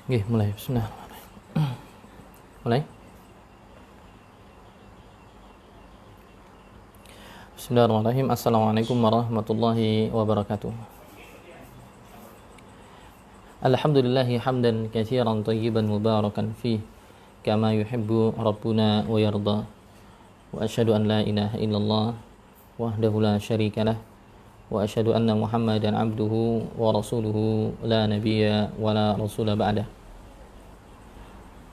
Oke, mulai. Bismillahirrahmanirrahim. Mulai. Bismillahirrahmanirrahim. Assalamualaikum warahmatullahi wabarakatuh. Alhamdulillahi hamdan katsiran tayyiban mubarakan fih kama yuhibbu rabbuna wa yarda. Wa asyhadu an la ilaha illallah wahdahu la syarikalah wa asyhadu anna Muhammadan abduhu wa rasuluhu la nabiyya wa la rasula ba'dah.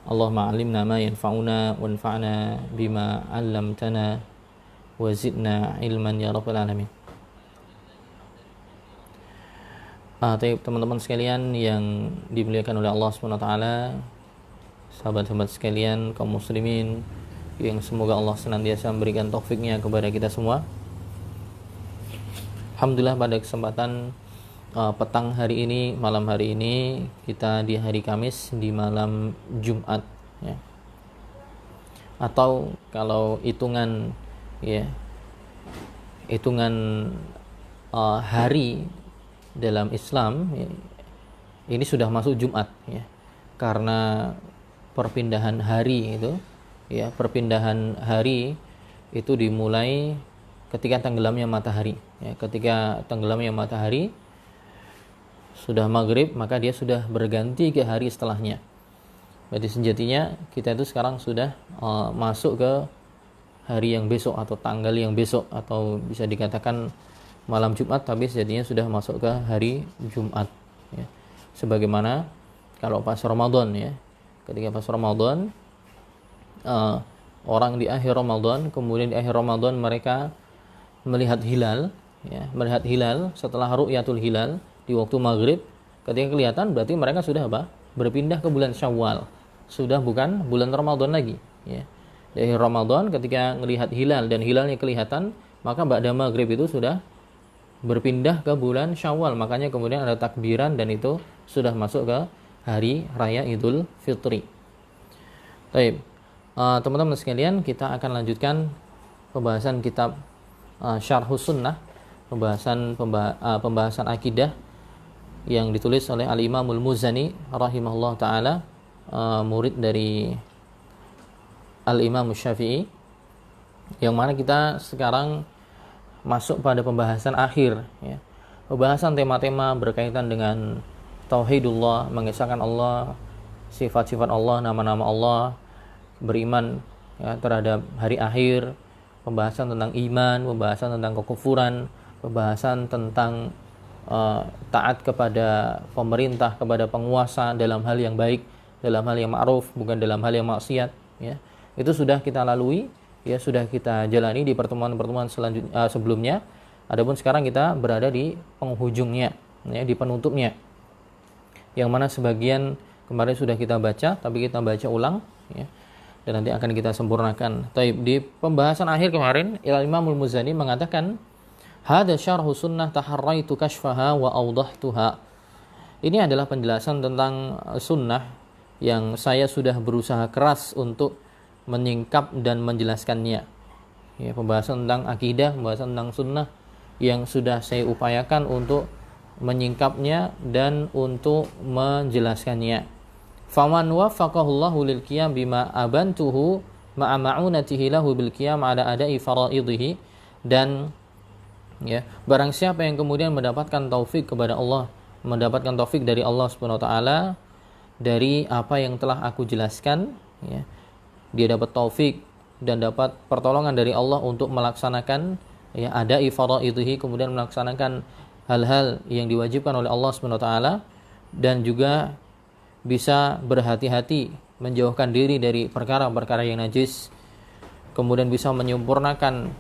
Allahumma 'allimna ma yanfa'una wanfa'na bima 'allamtana wa zidna ilman ya rabbal alamin. Teman-teman sekalian yang dimuliakan oleh Allah SWT, sahabat-sahabat sekalian, kaum muslimin yang semoga Allah senantiasa memberikan taufiknya kepada kita semua. Alhamdulillah pada kesempatan petang hari ini, malam hari ini, kita di hari Kamis, di malam Jumat ya. Atau kalau hitungan hari dalam Islam ya, ini sudah masuk Jumat ya. Karena perpindahan hari itu dimulai ketika tenggelamnya matahari ya. Ketika tenggelamnya matahari sudah maghrib, maka dia sudah berganti ke hari setelahnya. Berarti sejatinya kita itu sekarang sudah masuk ke hari yang besok atau tanggal yang besok, atau bisa dikatakan malam Jumat, tapi sejatinya sudah masuk ke hari Jumat ya. Sebagaimana kalau pas Ramadan ya, ketika pas Ramadan orang di akhir Ramadan, kemudian di akhir Ramadan mereka melihat hilal ya, melihat hilal setelah ru'yatul hilal di waktu maghrib. Ketika kelihatan berarti mereka sudah berpindah ke bulan Syawal, sudah bukan bulan Ramadan lagi ya. Dari Ramadan ketika melihat hilal dan hilalnya kelihatan, maka ba'da maghrib itu sudah berpindah ke bulan Syawal. Makanya kemudian ada takbiran dan itu sudah masuk ke hari raya Idul Fitri. Baik, teman-teman sekalian, kita akan lanjutkan pembahasan kitab Syarhus Sunnah, pembahasan akidah yang ditulis oleh Al-Imamul Muzani rahimahullah ta'ala, murid dari Al-Imam Syafi'i, yang mana kita sekarang masuk pada pembahasan akhir ya. Pembahasan tema-tema berkaitan dengan tauhidullah, mengesahkan Allah, sifat-sifat Allah, nama-nama Allah, beriman ya, terhadap hari akhir, pembahasan tentang iman, pembahasan tentang kekufuran, pembahasan tentang taat kepada pemerintah, kepada penguasa dalam hal yang baik, dalam hal yang ma'ruf, bukan dalam hal yang maksiat ya. Itu sudah kita lalui ya, sudah kita jalani di pertemuan-pertemuan selanjutnya sebelumnya. Adapun sekarang kita berada di penghujungnya ya, di penutupnya, yang mana sebagian kemarin sudah kita baca, tapi kita baca ulang ya, dan nanti akan kita sempurnakan. Taib, di pembahasan akhir kemarin Imamul Muzani mengatakan, hada syarhu sunnah taharraitu kashfaha wa awdahtuha. Ini adalah penjelasan tentang sunnah yang saya sudah berusaha keras untuk menyingkap dan menjelaskannya ya. Pembahasan tentang akidah, pembahasan tentang sunnah yang sudah saya upayakan untuk menyingkapnya dan untuk menjelaskannya. Faman waffaqahullahu lil qiyam bima abantuhu ma'a ma'unatihi lahu bil qiyam ala ada'i faraidhihi. Dan ya, barang siapa yang kemudian mendapatkan taufik kepada Allah, mendapatkan taufik dari Allah Subhanahu wa taala dari apa yang telah aku jelaskan ya, dia dapat taufik dan dapat pertolongan dari Allah untuk melaksanakan ya ada'i faraidhihi, kemudian melaksanakan hal-hal yang diwajibkan oleh Allah Subhanahu wa taala, dan juga bisa berhati-hati menjauhkan diri dari perkara-perkara yang najis, kemudian bisa menyempurnakan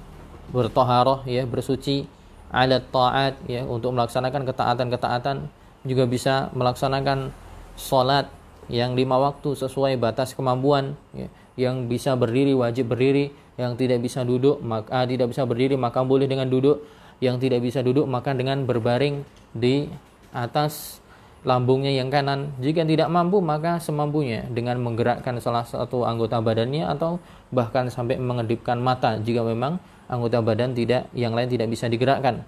bertaharah ya, bersuci, ala taat ya, untuk melaksanakan ketaatan-ketaatan, juga bisa melaksanakan salat yang 5 waktu sesuai batas kemampuan ya. Yang bisa berdiri wajib berdiri, yang tidak bisa duduk maka tidak bisa berdiri maka boleh dengan duduk, yang tidak bisa duduk maka dengan berbaring di atas lambungnya yang kanan. Jika tidak mampu maka semampunya dengan menggerakkan salah satu anggota badannya, atau bahkan sampai mengedipkan mata jika memang anggota badan yang lain tidak bisa digerakkan.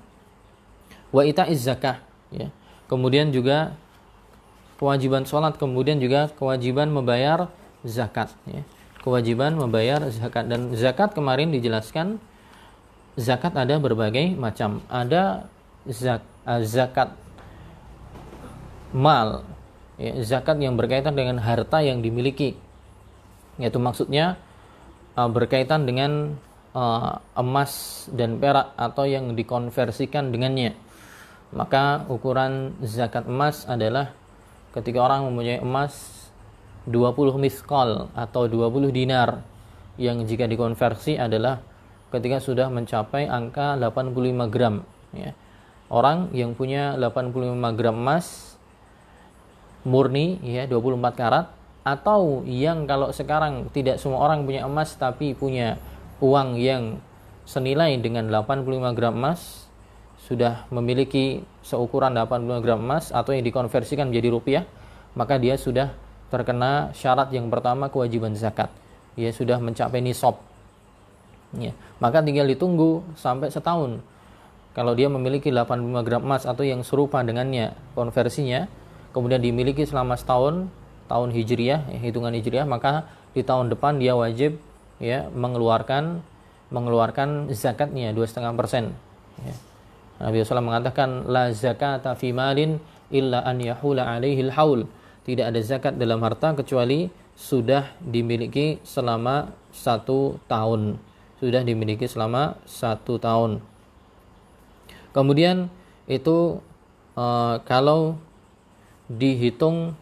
Wa ita'iz zakah ya. Kemudian juga kewajiban sholat, kemudian juga kewajiban membayar zakat, ya. Kewajiban membayar zakat. Dan zakat kemarin dijelaskan, zakat ada berbagai macam. Ada zakat mal, ya, zakat yang berkaitan dengan harta yang dimiliki, yaitu maksudnya berkaitan dengan emas dan perak atau yang dikonversikan dengannya. Maka ukuran zakat emas adalah ketika orang mempunyai emas 20 miskal atau 20 dinar, yang jika dikonversi adalah ketika sudah mencapai angka 85 gram, ya. Orang yang punya 85 gram emas murni, ya, 24 karat, atau yang kalau sekarang tidak semua orang punya emas tapi punya uang yang senilai dengan 85 gram emas, sudah memiliki seukuran 85 gram emas atau yang dikonversikan menjadi rupiah, maka dia sudah terkena syarat yang pertama, kewajiban zakat. Dia sudah mencapai nisab, ya. Maka tinggal ditunggu sampai setahun. Kalau dia memiliki 85 gram emas atau yang serupa dengannya konversinya, kemudian dimiliki selama setahun, tahun hijriah, ya, hitungan hijriah, maka di tahun depan dia wajib, ya, mengeluarkan zakatnya 2,5%, ya. Nabi SAW mengatakan, la zakata fi malin illa an yahula alaihil haul. Tidak ada zakat dalam harta kecuali sudah dimiliki selama 1 tahun. Sudah dimiliki selama 1 tahun. Kemudian itu kalau dihitung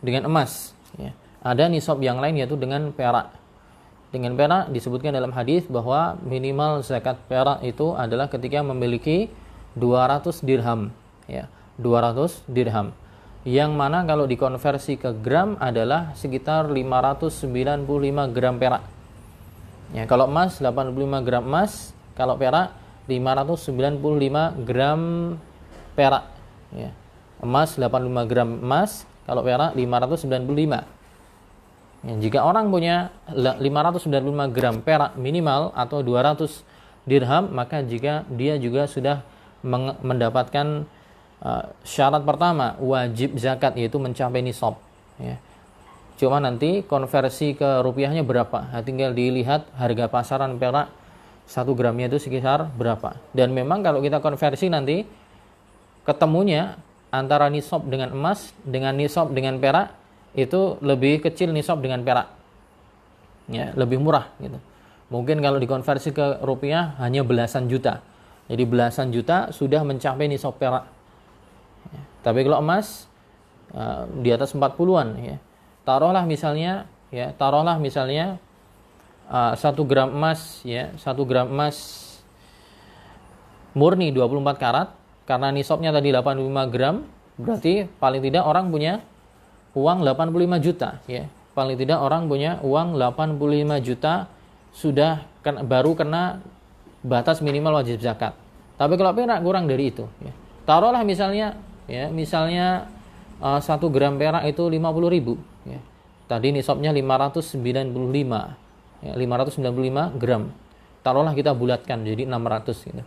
dengan emas, ya. Ada nisab yang lain, yaitu dengan perak. Dengan perak disebutkan dalam hadis bahwa minimal zakat perak itu adalah ketika memiliki 200 dirham, ya, 200 dirham. Yang mana kalau dikonversi ke gram adalah sekitar 595 gram perak. Ya, kalau emas 85 gram emas, kalau perak 595 gram perak, ya. Emas 85 gram emas, kalau perak 595. Ya, jika orang punya 595 gram perak minimal atau 200 dirham, maka jika dia juga sudah mendapatkan syarat pertama, wajib zakat, yaitu mencapai nisab, ya. Cuma nanti konversi ke rupiahnya berapa, tinggal dilihat harga pasaran perak 1 gramnya itu sekitar berapa. Dan memang kalau kita konversi nanti ketemunya antara nisab dengan emas dengan nisab dengan perak itu lebih kecil nisab dengan perak, ya, lebih murah gitu. Mungkin kalau dikonversi ke rupiah hanya belasan juta. Jadi belasan juta sudah mencapai nisab perak, ya. Tapi kalau emas di atas 40-an, ya. Taruhlah misalnya 1 gram emas, ya, 1 gram emas murni 24 karat. Karena nisabnya tadi 85 gram, berarti paling tidak orang punya uang 85 juta, ya. Paling tidak orang punya uang 85 juta sudah baru kena batas minimal wajib zakat. Tapi kalau perak kurang dari itu, ya. Taruhlah misalnya 1 gram perak itu 50.000, ya. Tadi nisabnya 595, ya, 595 gram. Taruhlah kita bulatkan jadi 600 gitu.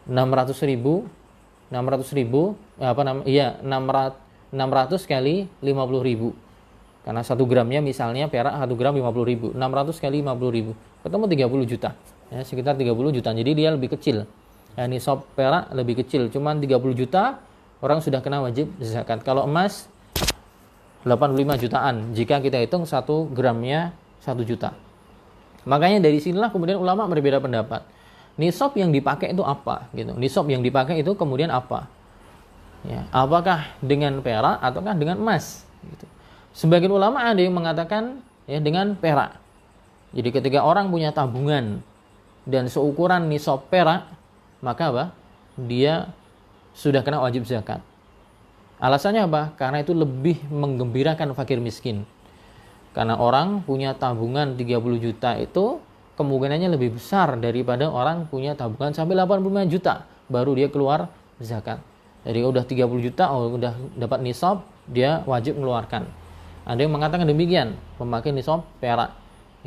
600 kali 50.000. Karena 1 gramnya misalnya perak 1 gram 50.000. 600 kali 50.000. Ketemu 30 juta. Ya, sekitar 30 juta. Jadi dia lebih kecil. Ya, nisab perak lebih kecil. Cuman 30 juta orang sudah kena wajib zakat. Kalau emas 85 jutaan. Jika kita hitung 1 gramnya 1 juta. Makanya dari sinilah kemudian ulama berbeda pendapat. Nisab yang dipakai itu apa gitu. Nisab yang dipakai itu kemudian apa? Ya, apakah dengan perak ataukah dengan emas gitu. Sebagian ulama ada yang mengatakan, ya, dengan perak. Jadi ketika orang punya tabungan dan seukuran nisab perak, maka apa? Dia sudah kena wajib zakat. Alasannya apa? Karena itu lebih menggembirakan fakir miskin. Karena orang punya tabungan 30 juta itu kemungkinannya lebih besar daripada orang punya tabungan sampai 85 juta baru dia keluar zakat. Jadi udah 30 juta, udah dapat nisab, dia wajib mengeluarkan. Ada yang mengatakan demikian, memakai nisab perak,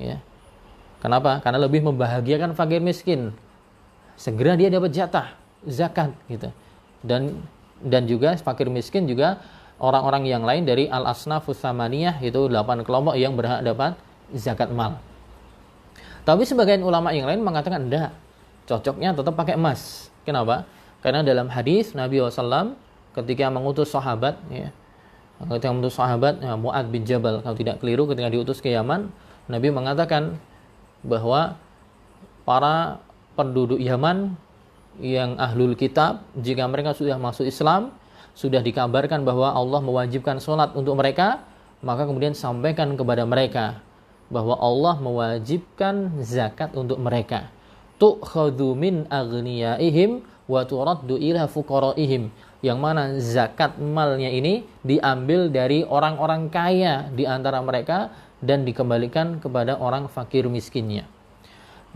ya. Kenapa? Karena lebih membahagiakan fakir miskin. Segera dia dapat jatah zakat gitu. Dan juga fakir miskin juga orang-orang yang lain dari al-asnafus tsamaniyah, itu 8 kelompok yang berhak dapat zakat mal. Tapi sebagian ulama yang lain mengatakan enggak, cocoknya tetap pakai emas. Kenapa? Karena dalam hadis Nabi SAW ketika mengutus sahabat, ya, Mu'adz bin Jabal, kalau tidak keliru, ketika diutus ke Yaman, Nabi mengatakan bahwa para penduduk Yaman yang ahlul kitab, jika mereka sudah masuk Islam, sudah dikabarkan bahwa Allah mewajibkan sholat untuk mereka, maka kemudian sampaikan kepada mereka bahwa Allah mewajibkan zakat untuk mereka. Tu'khadhu min aghniyaihim wa turaddu ila fuqaraihim. Yang mana zakat malnya ini diambil dari orang-orang kaya di antara mereka dan dikembalikan kepada orang fakir miskinnya.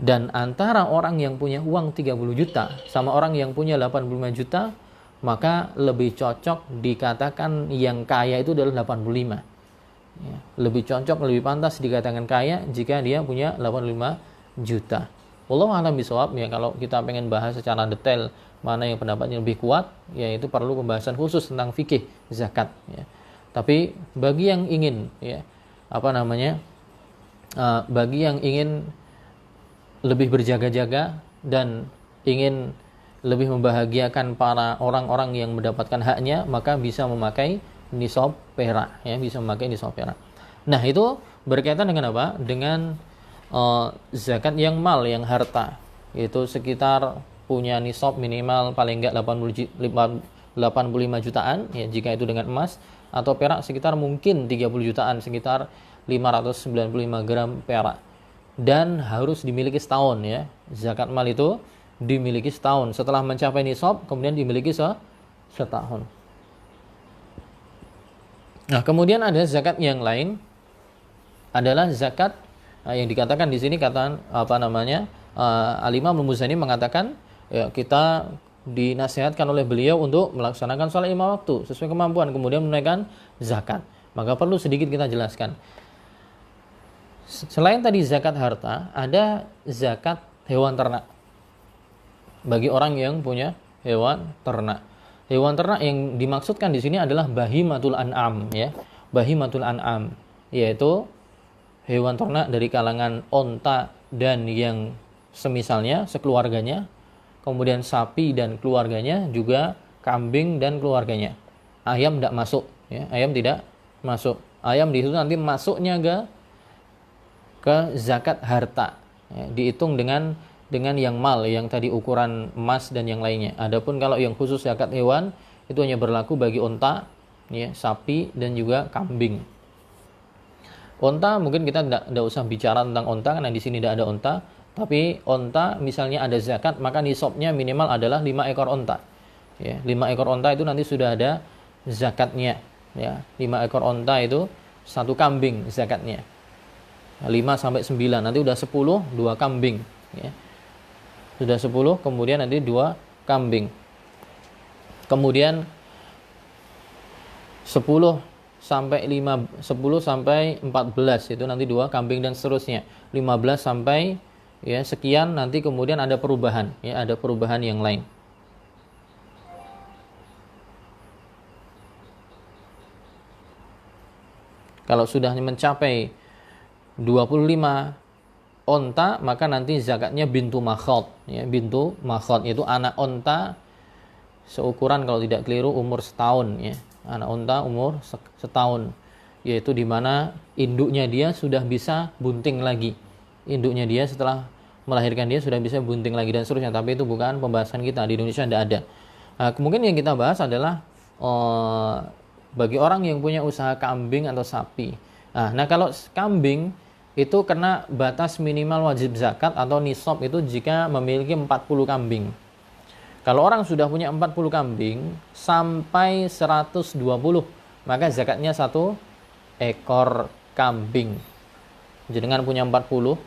Dan antara orang yang punya uang 30 juta sama orang yang punya 85 juta, maka lebih cocok dikatakan yang kaya itu adalah 85. Ya, lebih cocok, lebih pantas dikatakan kaya jika dia punya 85 juta. Wallahu a'lam bishawab. Ya, kalau kita pengen bahas secara detail mana yang pendapatnya lebih kuat, ya itu perlu pembahasan khusus tentang fikih zakat. Ya. Tapi bagi yang ingin, ya, bagi yang ingin lebih berjaga-jaga dan ingin lebih membahagiakan para orang-orang yang mendapatkan haknya, maka bisa memakai nisab perak, ya, bisa memakai nisab perak. Nah, itu berkaitan dengan apa? Dengan zakat yang mal, yang harta, yaitu sekitar punya nisab minimal paling enggak 85 jutaan, ya, jika itu dengan emas, atau perak sekitar mungkin 30 jutaan, sekitar 595 gram perak. Dan harus dimiliki setahun, ya. Zakat mal itu dimiliki setahun. Setelah mencapai nisab, kemudian dimiliki setahun. Nah, kemudian ada zakat yang lain, adalah zakat yang dikatakan di sini Al-Imam Al-Muzani mengatakan, ya, kita dinasihatkan oleh beliau untuk melaksanakan sholat 5 waktu sesuai kemampuan, kemudian menunaikan zakat. Maka perlu sedikit kita jelaskan. Selain tadi zakat harta, ada zakat hewan ternak. Bagi orang yang punya hewan ternak. Hewan ternak yang dimaksudkan di sini adalah bahimatul an'am, ya. Bahimatul an'am, yaitu hewan ternak dari kalangan onta dan yang semisalnya, sekeluarganya. Kemudian sapi dan keluarganya, juga kambing dan keluarganya. Ayam tidak masuk, ya. Ayam tidak masuk. Ayam di situ nanti masuknya ke zakat harta, ya. Dihitung dengan yang mal, yang tadi ukuran emas dan yang lainnya. Adapun kalau yang khusus zakat hewan, itu hanya berlaku bagi onta, ya, sapi dan juga kambing. Onta mungkin kita tidak usah bicara tentang onta karena di sini tidak ada onta. Tapi onta misalnya ada zakat, maka nisabnya minimal adalah 5 ekor onta. Ya, 5 ekor onta itu nanti sudah ada zakatnya. Ya, 5 ekor onta itu 1 kambing zakatnya. 5 sampai 9, nanti udah 10, 2 kambing. Ya. Sudah 10, kemudian nanti 2 kambing. Kemudian 10 sampai 14 itu nanti 2 kambing dan seterusnya. 15 sampai, ya, sekian, nanti kemudian ada perubahan, ya, ada perubahan yang lain. Kalau sudah mencapai 25 onta, maka nanti zakatnya bintu makhot, ya, bintu makhot, yaitu anak onta seukuran, kalau tidak keliru, umur setahun, ya. Anak onta umur setahun, yaitu dimana induknya dia sudah bisa bunting lagi. Induknya dia setelah melahirkan dia sudah bisa bunting lagi dan seterusnya. Tapi itu bukan pembahasan kita, di Indonesia tidak ada. Nah, mungkin yang kita bahas adalah bagi orang yang punya usaha kambing atau sapi. Nah, kalau kambing itu kena batas minimal wajib zakat atau nisab itu jika memiliki 40 kambing. Kalau orang sudah punya 40 kambing sampai 120, maka zakatnya 1 ekor kambing. Jenengan punya 40,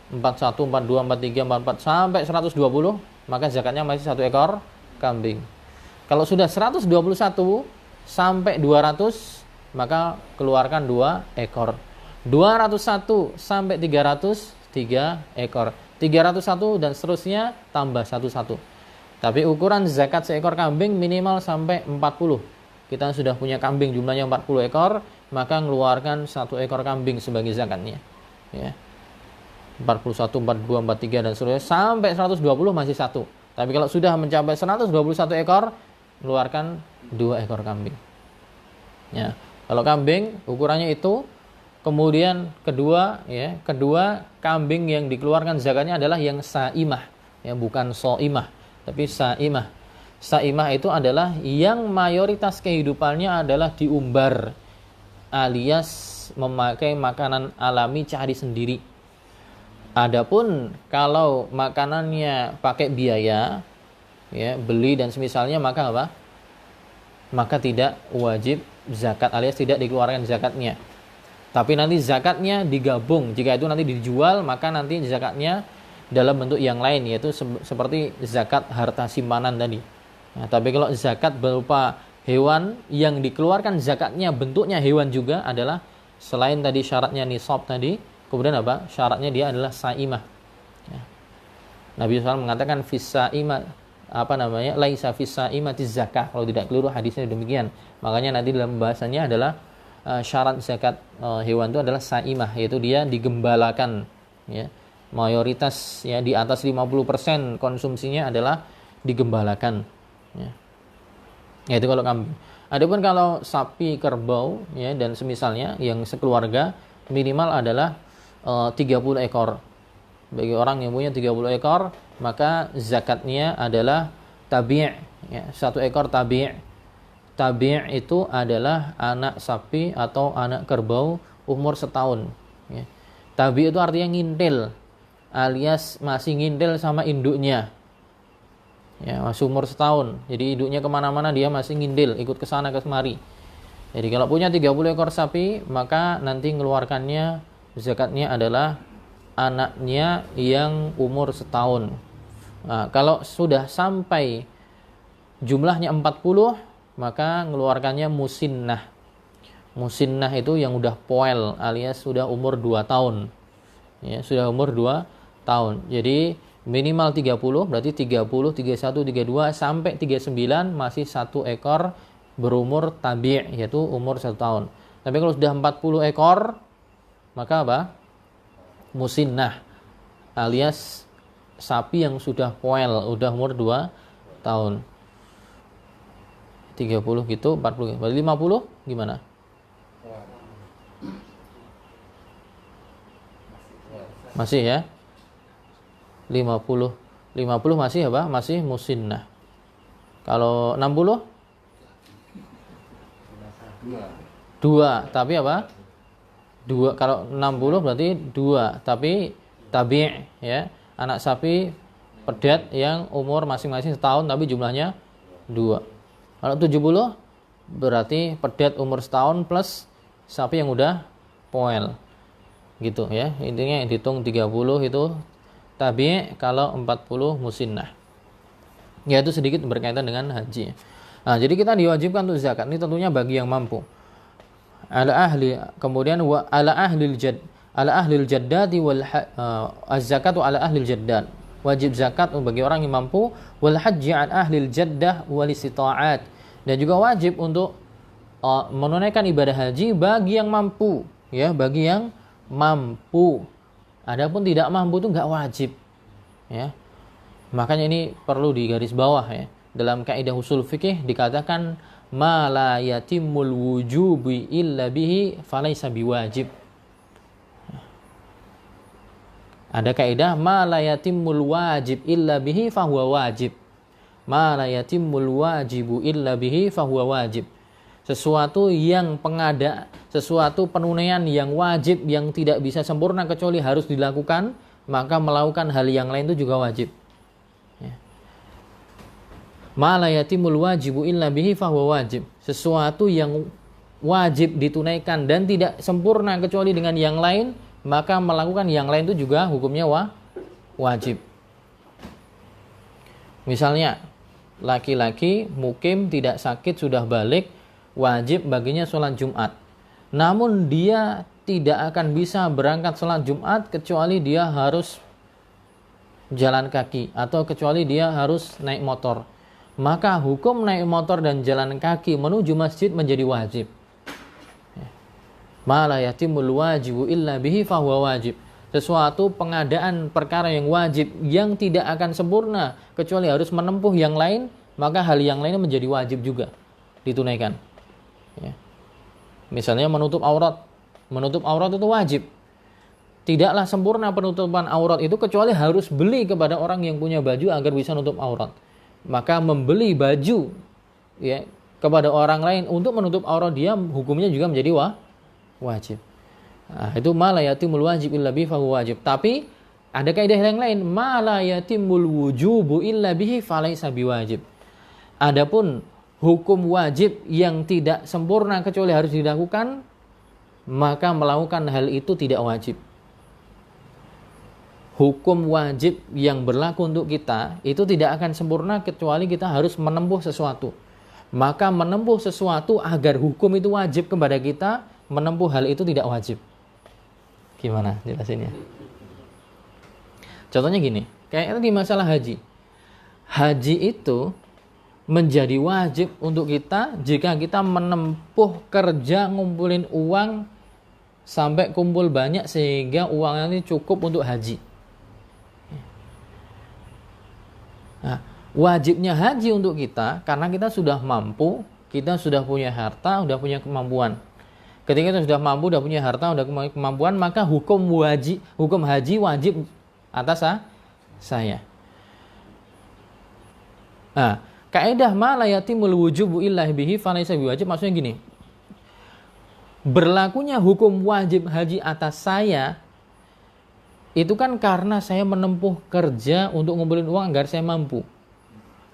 41, 42, 43, 44 sampai 120, maka zakatnya masih 1 ekor kambing. Kalau sudah 121 sampai 200, maka keluarkan 2 ekor. 201 sampai 300, 3 ekor. 301 dan seterusnya tambah 1. Tapi ukuran zakat seekor kambing minimal sampai 40. kita sudah punya kambing jumlahnya 40 ekor, maka mengeluarkan 1 ekor kambing sebagai zakatnya. Ya. 41, 42, 43 dan seterusnya sampai 120 masih 1. Tapi kalau sudah mencapai 121 ekor, keluarkan 2 ekor kambing. Ya. Kalau kambing ukurannya itu, kemudian kedua kambing yang dikeluarkan zakatnya adalah yang saimah, ya, bukan soimah, tapi saimah. Saimah itu adalah yang mayoritas kehidupannya adalah diumbar, alias memakai makanan alami cari sendiri. Adapun kalau makanannya pakai biaya, ya, beli dan semisalnya, maka apa? Maka tidak wajib zakat, alias tidak dikeluarkan zakatnya. Tapi nanti zakatnya digabung. Jika itu nanti dijual, maka nanti zakatnya dalam bentuk yang lain, yaitu seperti zakat harta simpanan tadi. Nah, tapi kalau zakat berupa hewan yang dikeluarkan zakatnya bentuknya hewan juga adalah selain tadi syaratnya nisab tadi, kemudian apa? Syaratnya dia adalah saimah. Ya. Nabi SAW mengatakan fisaimah laisa fisaimati zakah. Kalau tidak keliru hadisnya demikian. Makanya nanti dalam pembahasannya adalah syarat zakat hewan itu adalah saimah, yaitu dia digembalakan, ya. Mayoritas, ya, di atas 50% konsumsinya adalah digembalakan, ya. Yaitu kalau kambing. Adapun kalau sapi, kerbau, ya, dan semisalnya yang sekeluarga minimal adalah 30 ekor. Bagi orang yang punya 30 ekor, maka zakatnya adalah tabi', ya, 1 ekor tabi'. Tabi' itu adalah anak sapi atau anak kerbau umur setahun. Ya. Tabi' itu artinya ngintil, alias masih ngintil sama induknya. Ya, masih umur setahun. Jadi induknya kemana-mana dia masih ngintil, ikut ke sana ke semari. Jadi kalau punya 30 ekor sapi, maka nanti mengeluarkannya zakatnya adalah anaknya yang umur setahun. Nah, kalau sudah sampai jumlahnya 40, maka mengeluarkannya musinnah. Musinnah itu yang udah poel, alias sudah umur 2 tahun. Ya, sudah umur 2 tahun. Jadi minimal 30, berarti 30, 31, 32 sampai 39 masih 1 ekor berumur tabi', yaitu umur 1 tahun. Tapi kalau sudah 40 ekor, maka apa? Musinnah, alias sapi yang sudah poel, udah umur 2 tahun. 30 gitu, 40 gitu. Berarti 50 gimana? Masih, ya? 50 masih apa? Masih musinnah. Kalau 60? 2, tapi apa? 2. Kalau 60 berarti 2, tapi tabi', ya. Anak sapi pedet yang umur masing-masing setahun tapi jumlahnya 2. Kalau 70 berarti pedet umur setahun plus sapi yang udah poel. Gitu, ya. Intinya yang dihitung 30 itu tabi', kalau 40 musinnah. Ya, itu sedikit berkaitan dengan haji. Nah, jadi kita diwajibkan untuk zakat. Ini tentunya bagi yang mampu. Kemudian ala ahlil jaddati wal az-zakatu ala ahlil jaddad. Wajib zakat bagi orang yang mampu, wal haji an ahlil jaddah wal istita'at. Dan juga wajib untuk menunaikan ibadah haji bagi yang mampu, ya, bagi yang mampu. Adapun tidak mampu itu enggak wajib, ya. Makanya ini perlu digaris bawah, ya. Dalam kaidah usul fikih dikatakan ma la yatimul wujubi illa bihi falaysa biwajib. Ada kaidah ma la yatimul wajib illa bihi fahuwa wajib. Ma la yatimul wajibu illa bihi fahuwa wajib. Sesuatu penunaian yang wajib yang tidak bisa sempurna kecuali harus dilakukan, maka melakukan hal yang lain itu juga wajib. Ya. Ma la yatimul wajibu illa bihi fahuwa wajib. Sesuatu yang wajib ditunaikan dan tidak sempurna kecuali dengan yang lain, maka melakukan yang lain itu juga hukumnya wajib. Misalnya laki-laki mukim tidak sakit sudah balik, wajib baginya sholat Jumat. Namun dia tidak akan bisa berangkat sholat Jumat kecuali dia harus jalan kaki atau kecuali dia harus naik motor. maka hukum naik motor dan jalan kaki menuju masjid menjadi wajib. Ma la yatimul wajibu illa bihi fahuwa wajib. Sesuatu pengadaan perkara yang wajib yang tidak akan sempurna kecuali harus menempuh yang lain, maka hal yang lainnya menjadi wajib juga ditunaikan. Ya. Misalnya menutup aurat. Menutup aurat itu wajib. Tidaklah sempurna penutupan aurat itu kecuali harus beli kepada orang yang punya baju agar bisa nutup aurat. Maka membeli baju ya kepada orang lain untuk menutup aurat dia hukumnya juga menjadi wajib. Nah, itu ma la yatimul wajib illa bihi fahuwa wajib. Tapi ada kaidah yang lain, ma la yatimul wujubu illa bihi falaysa biwajib. Adapun hukum wajib yang tidak sempurna kecuali harus dilakukan, maka melakukan hal itu tidak wajib. Hukum wajib yang berlaku untuk kita itu tidak akan sempurna kecuali kita harus menempuh sesuatu. Maka menempuh sesuatu agar hukum itu wajib kepada kita, menempuh hal itu tidak wajib. Gimana jelasinnya? Contohnya gini, kayak tadi masalah haji. Haji itu menjadi wajib untuk kita jika kita menempuh kerja ngumpulin uang sampai kumpul banyak sehingga uangnya ini cukup untuk haji. Nah, wajibnya haji untuk kita karena kita sudah mampu, kita sudah punya harta, sudah punya kemampuan. Ketika kita sudah mampu, sudah punya harta, sudah punya kemampuan, maka hukum haji wajib atas saya. Nah, kaidah ma la yatimul wujubu illa bihi falaysa biwajib maksudnya gini. Berlakunya hukum wajib haji atas saya itu kan karena saya menempuh kerja untuk ngumpulin uang agar saya mampu.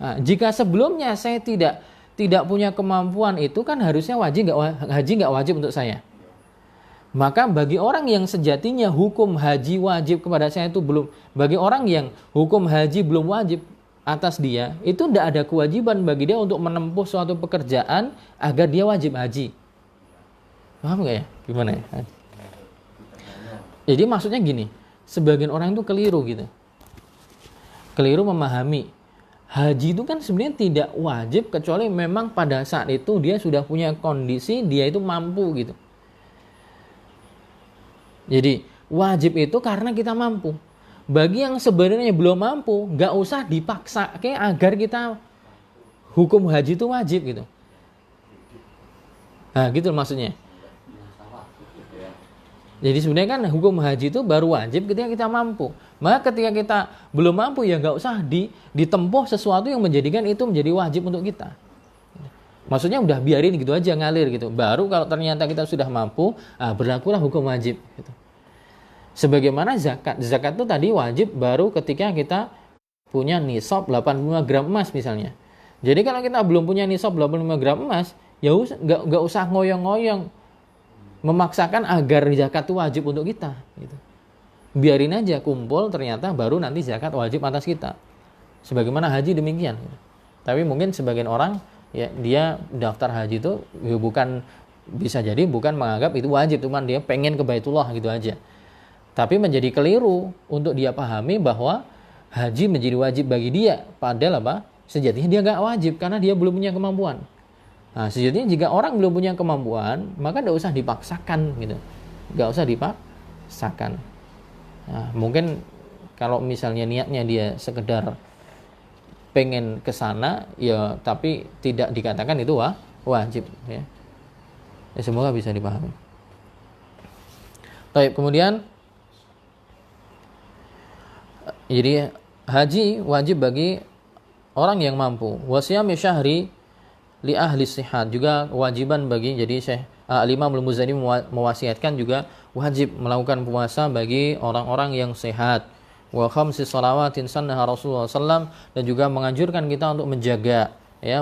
Nah, jika sebelumnya saya tidak punya kemampuan itu kan harusnya haji nggak wajib untuk saya. Maka bagi orang yang sejatinya hukum haji wajib kepada saya itu belum, bagi orang yang hukum haji belum wajib atas dia, itu tidak ada kewajiban bagi dia untuk menempuh suatu pekerjaan agar dia wajib haji. Paham nggak ya? Gimana ya? Jadi maksudnya gini, sebagian orang itu keliru gitu. Keliru memahami haji itu kan sebenarnya tidak wajib kecuali memang pada saat itu dia sudah punya kondisi, dia itu mampu gitu. Jadi wajib itu karena kita mampu. Bagi yang sebenarnya belum mampu, nggak usah dipaksa agar kita hukum haji itu wajib gitu. Nah gitu maksudnya. Jadi sebenarnya kan hukum haji itu baru wajib ketika kita mampu. Maka ketika kita belum mampu ya nggak usah ditempuh sesuatu yang menjadikan itu menjadi wajib untuk kita. Maksudnya udah biarin gitu aja ngalir gitu. Baru kalau ternyata kita sudah mampu, berlakulah hukum wajib. Gitu. Sebagaimana zakat. Zakat itu tadi wajib baru ketika kita punya nisab 85 gram emas misalnya. Jadi kalau kita belum punya nisab 85 gram emas, ya nggak usah ngoyong-ngoyong memaksakan agar zakat itu wajib untuk kita gitu. Biarin aja kumpul, ternyata baru nanti zakat wajib atas kita. Sebagaimana haji demikian gitu. Tapi mungkin sebagian orang ya dia daftar haji itu ya bukan, bisa jadi bukan menganggap itu wajib, cuman dia pengen ke Baitullah gitu aja. Tapi menjadi keliru untuk dia pahami bahwa haji menjadi wajib bagi dia, padahal apa? Sejatinya dia nggak wajib karena dia belum punya kemampuan. Nah, sejatinya jika orang belum punya kemampuan, maka tidak usah dipaksakan gitu. Nggak usah dipaksakan. Nah, mungkin kalau misalnya niatnya dia sekedar pengen ke sana, ya tapi tidak dikatakan itu wajib ya. Ya, semoga bisa dipahami. Baik, kemudian jadi haji wajib bagi orang yang mampu. Wasiyami syahri li ahli sihat, juga kewajiban bagi, jadi Syekh Al-Imam Al-Muzani mewasiatkan juga wajib melakukan puasa bagi orang-orang yang sehat. Wa khamsi salawatin sannaha Rasulullah SAW, dan juga menganjurkan kita untuk menjaga 5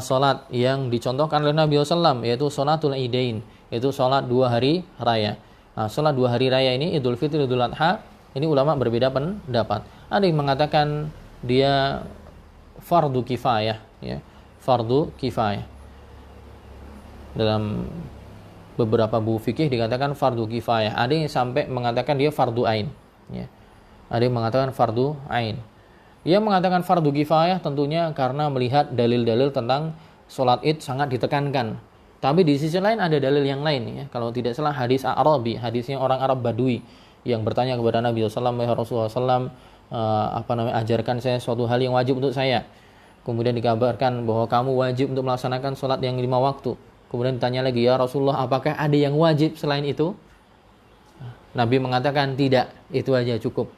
salat yang dicontohkan oleh Nabi SAW, yaitu salatul idain, yaitu salat 2 hari raya. Nah, salat 2 hari raya ini Idul Fitri, Idul Adha, ini ulama berbeda pendapat. Ada yang mengatakan dia fardu kifayah ya. Fardu kifayah. Dalam beberapa buku fikih dikatakan fardu kifayah. Ada yang sampai mengatakan dia fardu ain. Ya. Ada yang mengatakan fardu ain. Ia mengatakan fardu kifayah tentunya karena melihat dalil-dalil tentang sholat id sangat ditekankan. Tapi di sisi lain ada dalil yang lain ya. Kalau tidak salah hadis Arabi, hadisnya orang Arab Badui yang bertanya kepada Nabi SAW, ya Rasulullah SAW, ajarkan saya suatu hal yang wajib untuk saya. Kemudian dikabarkan bahwa kamu wajib untuk melaksanakan sholat yang 5 waktu. Kemudian ditanya lagi, ya Rasulullah, apakah ada yang wajib selain itu? Nabi mengatakan tidak, itu aja cukup.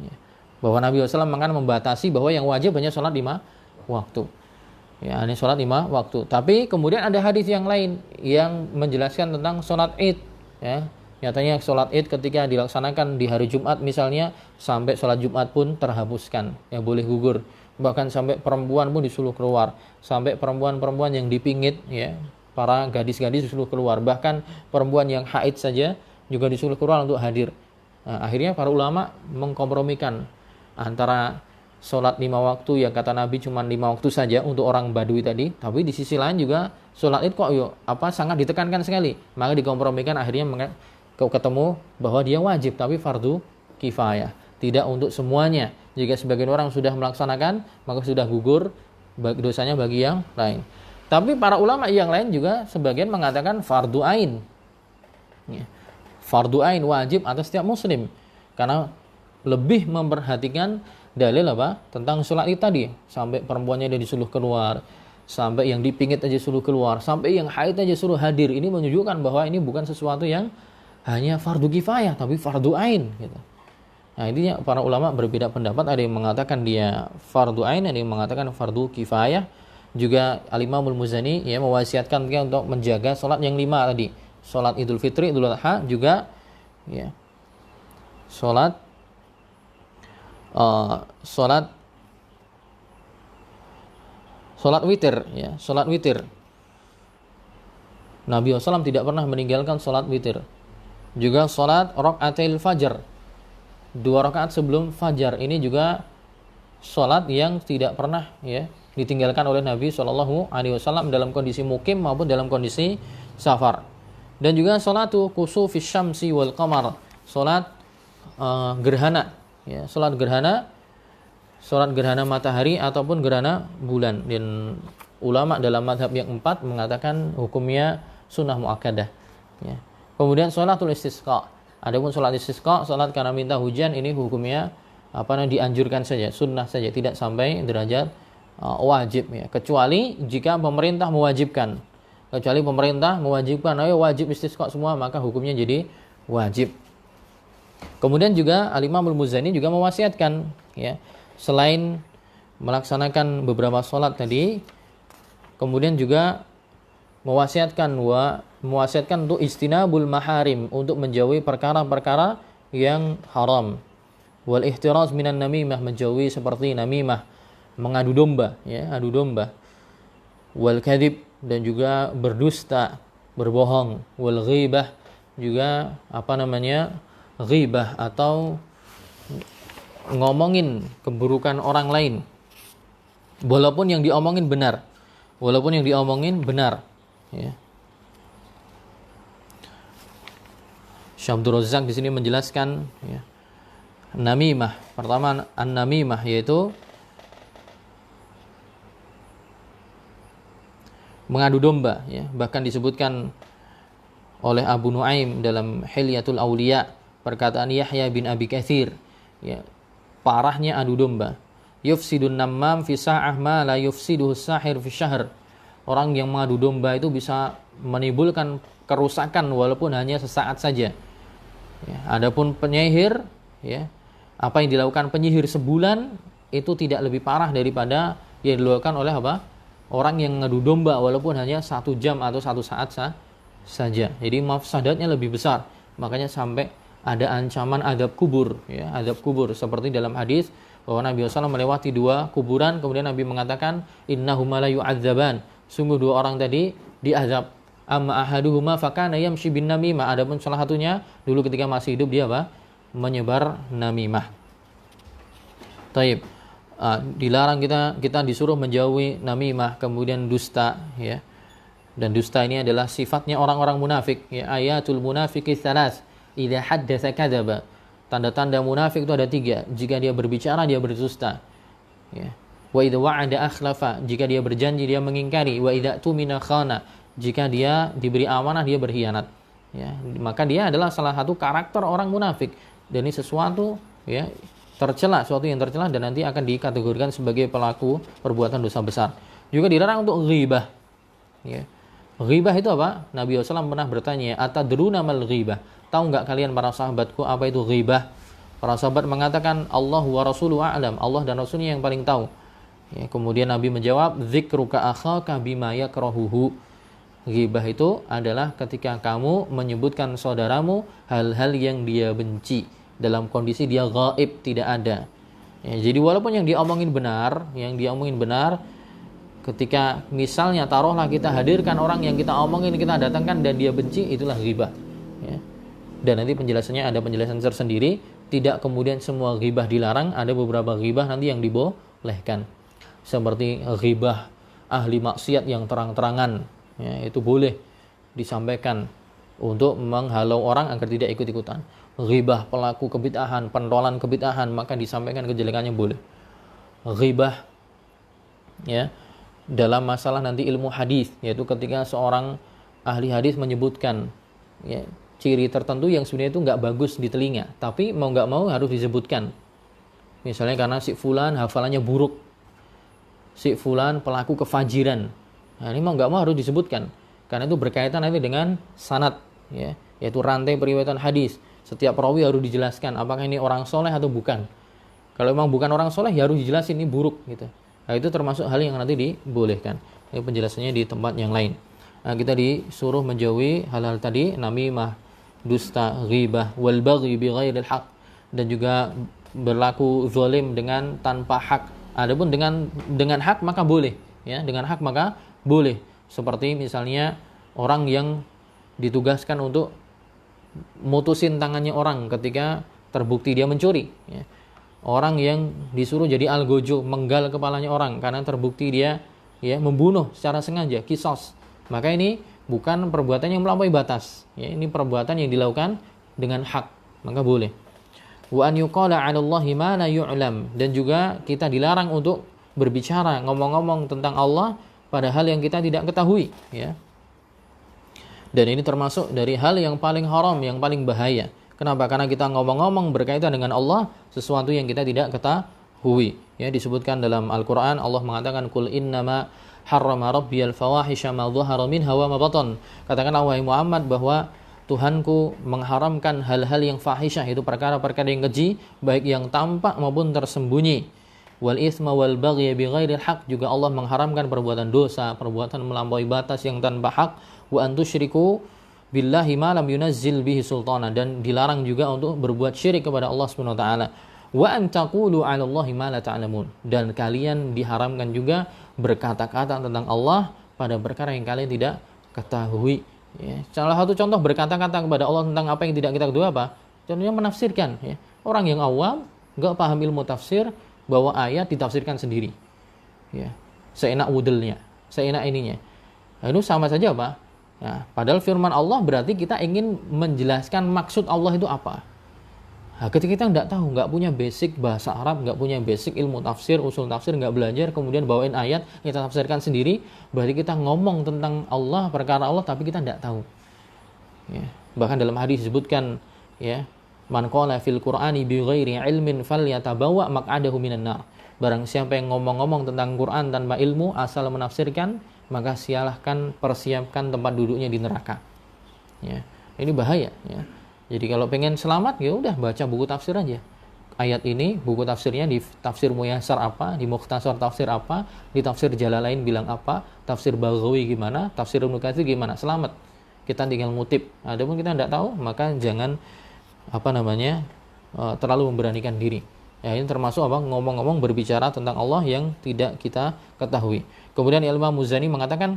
Ya. Bahwa Nabi SAW akan membatasi bahwa yang wajib hanya sholat 5 waktu. Ya, ini sholat 5 waktu. Tapi kemudian ada hadis yang lain yang menjelaskan tentang sholat id. Ya, nyatanya sholat id ketika dilaksanakan di hari Jumat misalnya, sampai sholat Jumat pun terhapuskan. Ya, boleh gugur. Bahkan sampai perempuan pun disuruh keluar. Sampai perempuan-perempuan yang dipingit, ya, para gadis-gadis disuruh keluar. Bahkan perempuan yang haid saja juga disuruh keluar untuk hadir. Nah, akhirnya para ulama mengkompromikan antara sholat 5 waktu yang kata Nabi cuma 5 waktu saja untuk orang Badui tadi, tapi di sisi lain juga sholat id kok sangat ditekankan sekali. Maka dikompromikan, akhirnya ketemu bahwa dia wajib tapi fardu kifayah, tidak untuk semuanya. Jika sebagian orang sudah melaksanakan, maka sudah gugur dosanya bagi yang lain. Tapi para ulama yang lain juga sebagian mengatakan fardu ain. Ya. Fardu ain wajib atas setiap muslim, karena lebih memperhatikan dalil tentang sholat id tadi, sampai perempuannya dia disuruh keluar, sampai yang dipingit aja suruh keluar, sampai yang haid aja suruh hadir. Ini menunjukkan bahwa ini bukan sesuatu yang hanya fardu kifayah tapi fardu ain gitu. Nah, intinya para ulama berbeda pendapat, ada yang mengatakan dia fardu ain, ada yang mengatakan fardu kifayah. Juga Al-Imamul Muzani ya mewasiatkan dia untuk menjaga sholat yang 5 tadi, sholat Idul Fitri, Idul Adha, juga ya sholat witir ya, sholat witir. Nabi SAW tidak pernah meninggalkan sholat witir. Juga sholat rakaatil fajar, 2 rakaat sebelum fajar, ini juga sholat yang tidak pernah ya ditinggalkan oleh Nabi SAW dalam kondisi mukim maupun dalam kondisi safar. Dan juga sholatu kusufis syamsi wal qamar, sholat gerhana ya, sholat gerhana matahari ataupun gerhana bulan. Dan ulama dalam mazhab yang 4 mengatakan hukumnya sunnah muakkadah ya. Kemudian sholatul istisqa, adapun sholat istisqa, sholat karena minta hujan, ini hukumnya dianjurkan saja, sunnah saja, tidak sampai derajat wajib ya, kecuali jika pemerintah mewajibkan. Ayo wajib istisqa semua, maka hukumnya jadi wajib. Kemudian juga Al-Imamul Muzani juga mewasiatkan ya, selain melaksanakan beberapa sholat tadi, kemudian juga mewasiatkan untuk istinabul maharim, untuk menjauhi perkara-perkara yang haram. Wal ihtiraz minan namimah, menjauhi seperti namimah, mengadu domba ya, adu domba. Wal kadhib, dan juga berdusta, berbohong. Wal ghibah, juga ghibah atau ngomongin keburukan orang lain walaupun yang diomongin benar ya. Syekh Abdul Razak di sini menjelaskan ya, namimah. Pertama, an-namimah yaitu mengadu domba ya. Bahkan disebutkan oleh Abu Nuaim dalam Hilyatul Auliya, perkataan Yahya bin Abi Katsir ya, parahnya adu domba. Yufsidun nammam fi sa'ah ma la yufsiduhu sahir fi syahr. Orang yang mengadu domba itu bisa menimbulkan kerusakan walaupun hanya sesaat saja ya. Adapun penyihir ya, apa yang dilakukan penyihir sebulan itu tidak lebih parah daripada yang dilakukan oleh orang yang mengadu domba walaupun hanya 1 jam atau 1 saat saja. Jadi mafsadatnya lebih besar. Makanya sampai ada ancaman azab kubur ya, azab kubur, seperti dalam hadis bahwa Nabi SAW melewati 2 kuburan, kemudian Nabi mengatakan innahuma la yu'adzaban, sungguh 2 orang tadi diazab. Amma ahaduhuma fakana yamshi bin namimah, adapun salah satunya dulu ketika masih hidup dia menyebar namimah. Taib. Dilarang kita disuruh menjauhi namimah, kemudian dusta ya. Dan dusta ini adalah sifatnya orang-orang munafik ya. Ayatul munafiqi tsalas, idza haddatsa kadzaba. Tanda-tanda munafik itu ada 3. Jika dia berbicara dia berdusta. Ya. Wa idza wa'ada akhlafa, jika dia berjanji dia mengingkari. Wa idza tumina khana, jika dia diberi amanah dia berkhianat. Ya, maka dia adalah salah satu karakter orang munafik. Dan ini sesuatu ya tercela, sesuatu yang tercela dan nanti akan dikategorikan sebagai pelaku perbuatan dosa besar. Juga dilarang untuk ghibah. Ya. Ghibah itu apa? Nabi SAW pernah bertanya, atadruna mal ghibah? Tahu enggak kalian para sahabatku apa itu ghibah? Para sahabat mengatakan Allah wa rasuluhu a'lam, Allah dan Rasulnya yang paling tahu. Ya, kemudian Nabi menjawab, dzikruka akhaka bima yakrahuhu. Ghibah itu adalah ketika kamu menyebutkan saudaramu hal-hal yang dia benci dalam kondisi dia gaib, tidak ada. Ya, jadi walaupun yang dia omongin benar, ketika misalnya taruhlah kita hadirkan orang yang kita omongin, kita datangkan dan dia benci, itulah ghibah. Ya. Dan nanti penjelasannya ada penjelasan tersendiri. Tidak kemudian semua ghibah dilarang, ada beberapa ghibah nanti yang dibolehkan. Seperti ghibah ahli maksiat yang terang-terangan, ya, itu boleh disampaikan untuk menghalau orang agar tidak ikut-ikutan. Ghibah pelaku kebid'ahan, pentolan kebid'ahan, maka disampaikan kejelekannya boleh. Ghibah ya dalam masalah nanti ilmu hadis, yaitu ketika seorang ahli hadis menyebutkan ya, ciri tertentu yang sebenarnya itu nggak bagus di telinga, tapi mau nggak mau harus disebutkan. Misalnya karena si fulan hafalannya buruk, si fulan pelaku kefajiran. Nah, ini mau nggak mau harus disebutkan karena itu berkaitan nanti dengan sanad, ya, yaitu rantai periwayatan hadis. Setiap perawi harus dijelaskan apakah ini orang soleh atau bukan. Kalau memang bukan orang soleh ya harus dijelasin ini buruk gitu. Nah, itu termasuk hal yang nanti dibolehkan. Ini penjelasannya di tempat yang lain. Nah, kita disuruh menjauhi hal-hal tadi, namimah, dusta, ghibah, wal baghi bi ghairil haq, dan juga berlaku zalim dengan tanpa hak. Adapun dengan hak maka boleh, ya, dengan hak maka boleh. Seperti misalnya orang yang ditugaskan untuk mutusin tangannya orang ketika terbukti dia mencuri, ya. Orang yang disuruh jadi algojo, menggal kepalanya orang karena terbukti dia ya membunuh secara sengaja, kisos. Maka ini bukan perbuatan yang melampaui batas, ya, ini perbuatan yang dilakukan dengan hak, maka boleh. Wa an yuqala 'ala Allahi ma la yu'lam, dan juga kita dilarang untuk berbicara, ngomong-ngomong tentang Allah pada hal yang kita tidak ketahui, ya. Dan ini termasuk dari hal yang paling haram, yang paling bahaya. Kenapa? Karena kita ngomong-ngomong berkaitan dengan Allah sesuatu yang kita tidak ketahui. Ya, disebutkan dalam Al-Qur'an Allah mengatakan qul innama harrama rabbiyal fawahisha ma dhahara minha wa ma batan. Katakanlah wahai Muhammad bahwa Tuhanku mengharamkan hal-hal yang fahisyah, itu perkara-perkara yang keji, baik yang tampak maupun tersembunyi. Wal itsma wal baghy bighairil haq, juga Allah mengharamkan perbuatan dosa, perbuatan melampaui batas yang tanpa hak. Wa antusyriku billahi ma lam yunazzil bihi sultana, dan dilarang juga untuk berbuat syirik kepada Allah Subhanahu wa taala. Wa an taqulu 'ala Allahi ma la ta'lamun, dan kalian diharamkan juga berkata-kata tentang Allah pada perkara yang kalian tidak ketahui. Ya, salah satu contoh berkata-kata kepada Allah tentang apa yang tidak kita ketahui apa? Contohnya menafsirkan, ya. Orang yang awam enggak paham ilmu tafsir, bahwa ayat ditafsirkan sendiri. Ya, seenak wudelnya, seenak ininya. Nah, itu sama saja apa? Nah, padahal firman Allah berarti kita ingin menjelaskan maksud Allah itu apa. Nah, ketika kita nggak tahu, nggak punya basic bahasa Arab, nggak punya basic ilmu tafsir, usul tafsir, nggak belajar, kemudian bawain ayat, kita tafsirkan sendiri, berarti kita ngomong tentang Allah, perkara Allah, tapi kita nggak tahu. Ya. Bahkan dalam hadis disebutkan, ya, man qala fil Qur'ani bi ghairi ilmin falyatabawa maq'adahu minan nar. Barang siapa yang ngomong-ngomong tentang Quran tanpa ilmu, asal menafsirkan, maka silahkan persiapkan tempat duduknya di neraka. Ya, ini bahaya. Ya. Jadi kalau pengen selamat, ya udah baca buku tafsir aja. Ayat ini buku tafsirnya di tafsir Muyassar apa, di Mukhtasar tafsir apa, di tafsir Jalalain bilang apa, tafsir Baghawi gimana, tafsir Ibnu Katsir gimana. Selamat. Kita tinggal ngutip. Adapun kita tidak tahu, maka jangan terlalu memberanikan diri. Ya, ini termasuk apa? Ngomong-ngomong berbicara tentang Allah yang tidak kita ketahui. Kemudian Imam Muzani mengatakan,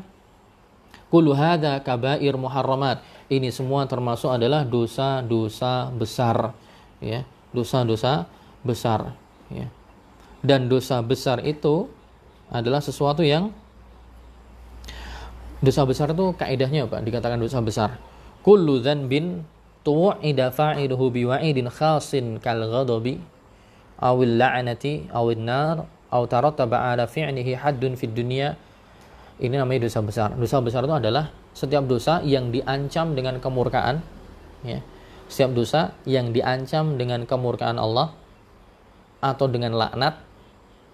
kullu hadza kabair muharramat. Ini semua termasuk adalah dosa-dosa besar, ya, dosa-dosa besar, ya. Dan dosa besar itu adalah sesuatu yang dosa besar itu kaidahnya apa? Dikatakan dosa besar. Kullu dzanbin tu'ida fa'iluhu biwa'idin khasin kal ghadabi awil la'nati awin nar au tarattaba ala fi'lihi haddun fid dunya, ini namanya dosa besar. Dosa besar itu adalah setiap dosa yang diancam dengan kemurkaan, ya. Setiap dosa yang diancam dengan kemurkaan Allah atau dengan laknat,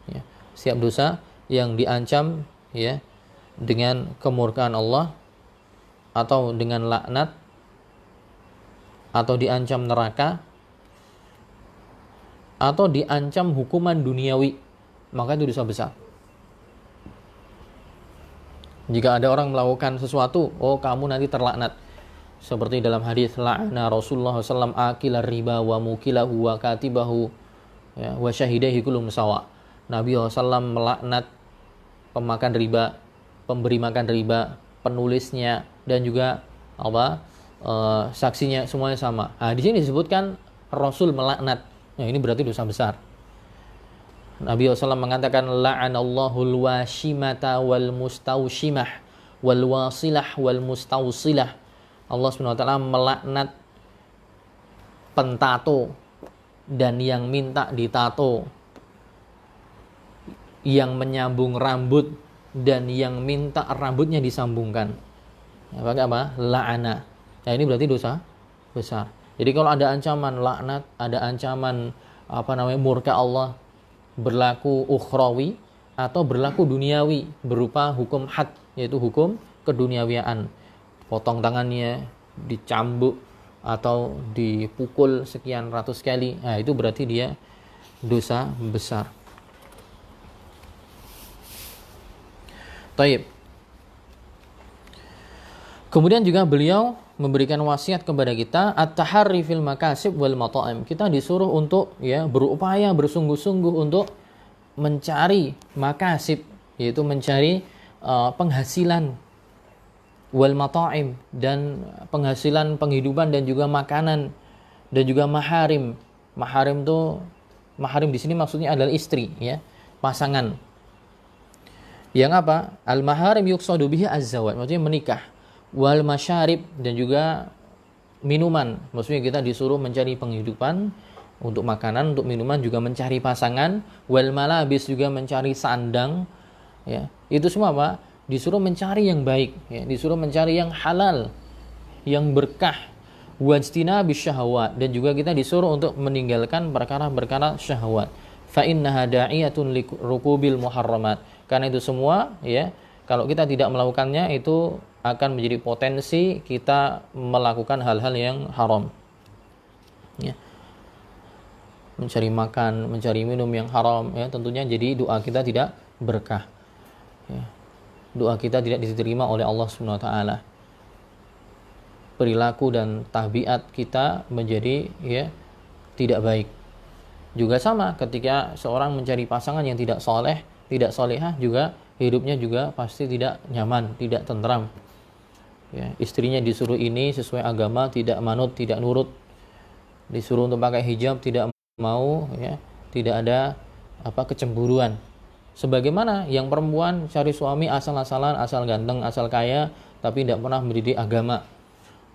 ya. Setiap dosa yang diancam, ya, dengan kemurkaan Allah atau dengan laknat atau diancam neraka atau diancam hukuman duniawi, maka itu dosa besar. Jika ada orang melakukan sesuatu, oh kamu nanti terlaknat. Seperti dalam hadis, la'ana Rasulullah SAW akilar riba wa mukilahu wa katibahu, ya, wa syahidahi kulum sawa. Nabi SAW melaknat pemakan riba, pemberi makan riba, penulisnya, dan juga saksinya, semuanya sama. Nah, di sini disebutkan Rasul melaknat. Nah, ini berarti dosa besar. Nabi SAW mengatakan la'anallahul washimata wal mustaushimah wal wasilah wal mustausilah. Allah SWT melaknat pentato dan yang minta ditato, yang menyambung rambut dan yang minta rambutnya disambungkan. Pakai apa? La'ana. Nah, ini berarti dosa besar. Jadi kalau ada ancaman laknat, ada ancaman murka Allah, berlaku ukhrawi atau berlaku duniawi berupa hukum had, yaitu hukum keduniawiaan. Potong tangannya, dicambuk atau dipukul sekian ratus kali. Nah, itu berarti dia dosa besar. Taib. Kemudian juga beliau memberikan wasiat kepada kita at-taharri fil makasib wal mata'im. Kita disuruh untuk, ya, berupaya bersungguh-sungguh untuk mencari makasib, yaitu mencari penghasilan, wal mata'im, dan penghasilan penghidupan dan juga makanan, dan juga maharim. Maharim di sini maksudnya adalah istri, ya, pasangan. Yang apa? Al maharim yuqsadu bihi az-zawaj, maksudnya menikah. Wal masyarib, dan juga minuman, maksudnya kita disuruh mencari penghidupan untuk makanan, untuk minuman, juga mencari pasangan. Wal malabis, juga mencari sandang, ya. Itu semua apa? Disuruh mencari yang baik, ya. Disuruh mencari yang halal, yang berkah. Wajtinabis syahwat, dan juga kita disuruh untuk meninggalkan perkara-perkara syahwat. Fa innaha da'iyatun lirukubil muharramat. Karena itu semua, ya, kalau kita tidak melakukannya itu akan menjadi potensi kita melakukan hal-hal yang haram, ya. Mencari makan, mencari minum yang haram, ya, tentunya jadi doa kita tidak berkah, ya. Doa kita tidak diterima oleh Allah Subhanahu wa taala. Perilaku dan tabiat kita menjadi, ya, tidak baik. Juga sama ketika seorang mencari pasangan yang tidak soleh, tidak solehah, juga hidupnya juga pasti tidak nyaman, tidak tentram, ya. Istrinya disuruh ini sesuai agama, tidak manut, tidak nurut. Disuruh untuk pakai hijab, tidak mau, ya. Tidak ada kecemburuan. Sebagaimana yang perempuan cari suami asal-asalan, asal ganteng, asal kaya, tapi tidak pernah mendidik agama,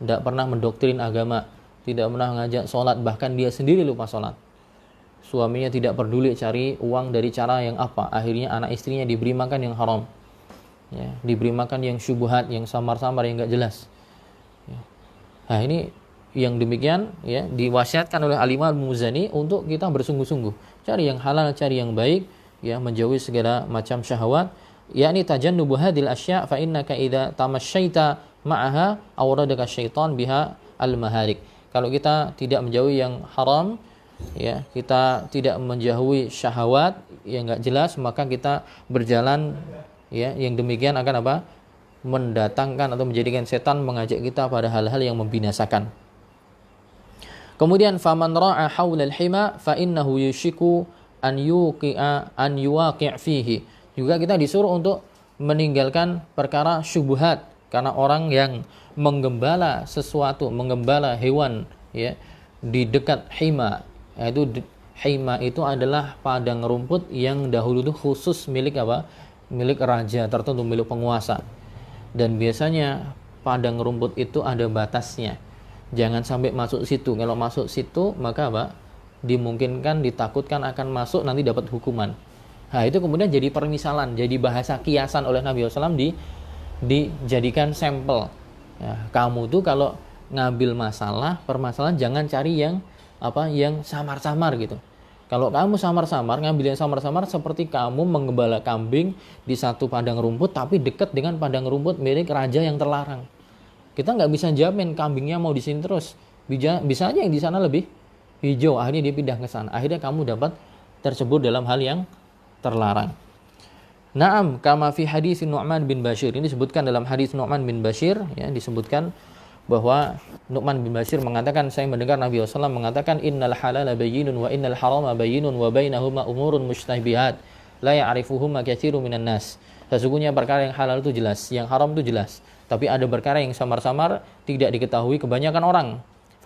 tidak pernah mendoktrin agama, tidak pernah mengajak sholat, bahkan dia sendiri lupa sholat. Suaminya tidak peduli cari uang dari cara yang apa, akhirnya anak istrinya diberi makan yang haram, ya, diberi makan yang syubhat, yang samar-samar, yang enggak jelas, ya. Nah, ini yang demikian, ya, diwasiatkan oleh Al-Imam Al-Muzani untuk kita bersungguh-sungguh cari yang halal, cari yang baik, ya, menjauhi segala macam syahwat, yakni tajannubu hadhil asya' fa innaka idza tamasyaita ma'aha awradaka syaitan biha al-maharik. Kalau kita tidak menjauhi yang haram, ya, kita tidak menjauhi syahwat yang enggak jelas, maka kita berjalan, ya, yang demikian akan mendatangkan atau menjadikan setan mengajak kita pada hal-hal yang membinasakan. Kemudian faman ra'a haula al-hima fa innahu yushiku an yuwaqi' fihi. Juga kita disuruh untuk meninggalkan perkara syubhat, karena orang yang menggembala sesuatu, menggembala hewan, ya, di dekat hima. Yaitu hima itu adalah padang rumput yang dahulu itu khusus milik milik raja tertentu, milik penguasa. Dan biasanya padang rumput itu ada batasnya. Jangan sampai masuk situ. Kalau masuk situ maka dimungkinkan, ditakutkan akan masuk nanti dapat hukuman. Nah, itu kemudian jadi permisalan, jadi bahasa kiasan oleh Nabi SAW dijadikan sampel. Nah, kamu tuh kalau ngambil permasalahan jangan cari yang yang samar-samar gitu. Kalau kamu samar-samar, ngambil yang samar-samar seperti kamu menggembala kambing di satu padang rumput tapi dekat dengan padang rumput milik raja yang terlarang. Kita nggak bisa jamin kambingnya mau di sini terus. Bisa aja yang di sana lebih hijau, akhirnya dia pindah ke sana. Akhirnya kamu dapat tersebut dalam hal yang terlarang. Naam, kama fi hadis Nu'man bin Bashir. Ini disebutkan dalam hadis Nu'man bin Bashir, ya, disebutkan bahwa Nu'man bin Bashir mengatakan, saya mendengar Nabi SAW mengatakan, innal halala bayyinun wa innal harama bayyinun wa bainahuma umurun mushtabihat la ya'rifuhuma katsirun minan nas. Sesungguhnya perkara yang halal itu jelas, yang haram itu jelas, tapi ada perkara yang samar-samar tidak diketahui kebanyakan orang.